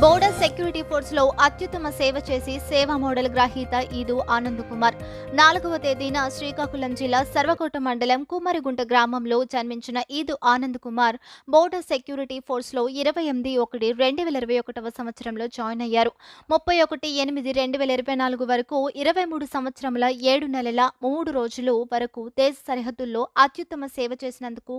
Border security force లో అత్యుత్తమ సేవ చేసి సేవా మోడల్ గ్రహీత ఈదు ఆనంద్ కుమార్ 4వ తేదీన శ్రీకాకుళం జిల్లా సర్వకోట మండలం కుమ్మరిగుంట గ్రామంలో జన్మించిన Eedu Anand Kumar border security force లో 28/1/2021 సంవత్సరంలో జాయిన్ అయ్యారు. 31/8/2024 వరకు 23 సంవత్సరముల 7 నెలల 3 రోజులు వరకు దేశ సరిహద్దుల్లో అత్యుత్తమ సేవ చేసినందుకు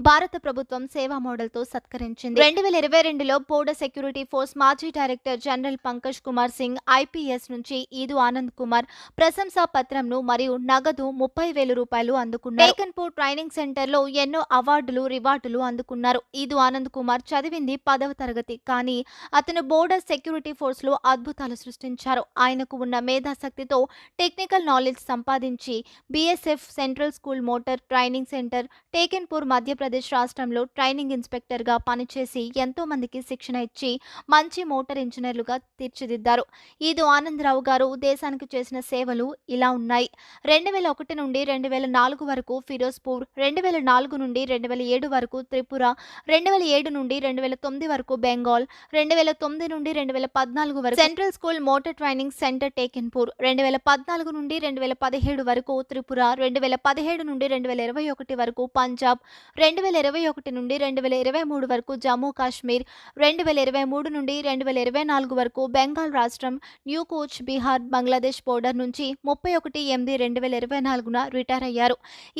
భారత ప్రభుత్వం సేవా మోడల్ తో సత్కరించింది. 2022లో బోర్డర్ సెక్యూరిటీ ఫోర్స్ మాజీ director general Pankaj Kumar Singh IPS నుంచి ఈదు ఆనంద్ కుమార్ ప్రశంసా పత్రంను మరియు నగదు 30,000 రూపాయలు అందుకున్నారు. టేకన్పూర్ ట్రైనింగ్ సెంటర్ లో ఎన్నో అవార్డులు రివార్డులు అందుకున్నారు. ఈదు ఆనంద్ కుమార్ చదివింది 10వ తరగతి, కానీ అతను బోర్డర్ సెక్యూరిటీ ఫోర్స్ లో అద్భుతాలు సృష్టించారు. ఆయనకు ఉన్న మేధాశక్తితో టెక్నికల్ నాలెడ్జ్ సంపాదించి BSF central school motor training centre టేకన్పూర్ Madhya Pradesh రాష్ట్రంలో ట్రైనింగ్ ఇన్స్పెక్టర్ గా పనిచేసి ఎంతో మందికి శిక్షణ ఇచ్చి మంచి మోటార్ ఇంజనీర్లుగా తీర్చిదిద్దారు. ఈదు ఆనందరావు గారు దేశానికి చేసిన సేవలు ఇలా ఉన్నాయి. 2001 నుండి 2004 వరకు ఫిరోజ్పూర్, 2004 నుండి 2007 వరకు త్రిపుర, 2007 నుండి 2009 వరకు బెంగాల్, 2009 నుండి 2014 వరకు central school motor training centre Tekanpur, 2014 నుండి 2017 వరకు త్రిపుర, 2017 నుండి 2021 వరకు పంజాబ్, 2021 నుండి 2023 వరకు జమ్మూ కాశ్మీర్, 2023 నుండి 2024 వరకు బెంగాల్ రాష్ట్రం, న్యూ కూచ్ బిహార్, బంగ్లాదేశ్ బోర్డర్ నుంచి 31/8/2024 రిటైర్ అయ్యారు.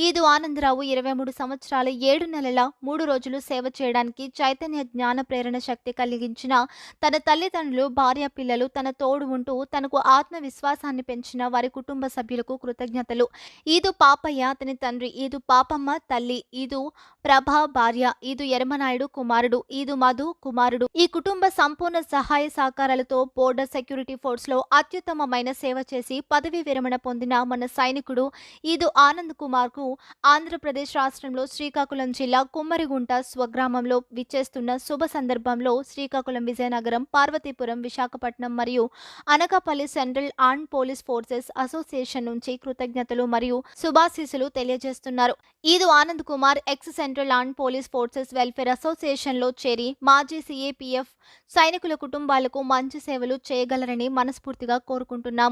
ఈదు ఆనందరావు 23 సంవత్సరాల 7 నెలల 3 రోజులు సేవ చేయడానికి చైతన్య జ్ఞాన ప్రేరణ శక్తి కలిగించిన తన తల్లిదండ్రులు, భార్య, పిల్లలు, తన తోడు ఉంటూ తనకు ఆత్మవిశ్వాసాన్ని పెంచిన వారి కుటుంబ సభ్యులకు కృతజ్ఞతలు. ఈదు పాపయ్య అతని తండ్రి, ఈదు పాపమ్మ తల్లి, ఈదు ప్రభా భార్య, ఈదు ఎరమనాయుడు కుమారుడు, ఈదు మధు కుమారుడు. ఈ కుటుంబ సంపూర్ణ సహాయ సహకారాలతో బోర్డర్ సెక్యూరిటీ ఫోర్స్ లో అత్యుత్తమమైన సేవ చేసి పదవీ విరమణ పొందిన మన సైనికుడు ఈదు ఆనంద్ కుమార్ కు ఆంధ్రప్రదేశ్ రాష్ట్రంలో శ్రీకాకుళం జిల్లా కుమ్మరిగుంట స్వగ్రామంలో విచ్చేస్తున్న శుభ సందర్భంలో శ్రీకాకుళం, విజయనగరం, పార్వతీపురం, విశాఖపట్నం మరియు Anakapalli central armed police forces association నుంచి కృతజ్ఞతలు మరియు శుభాశీస్సులు తెలియజేస్తున్నారు. Eedu Anand Kumar ex central armed police forces welfare association లో చేరి మాజీ సిఏపిఎఫ్ సైనికుల కుటుంబాలకు మంచి సేవలు చేయగలరని మనస్ఫూర్తిగా కోరుకుంటున్నాము.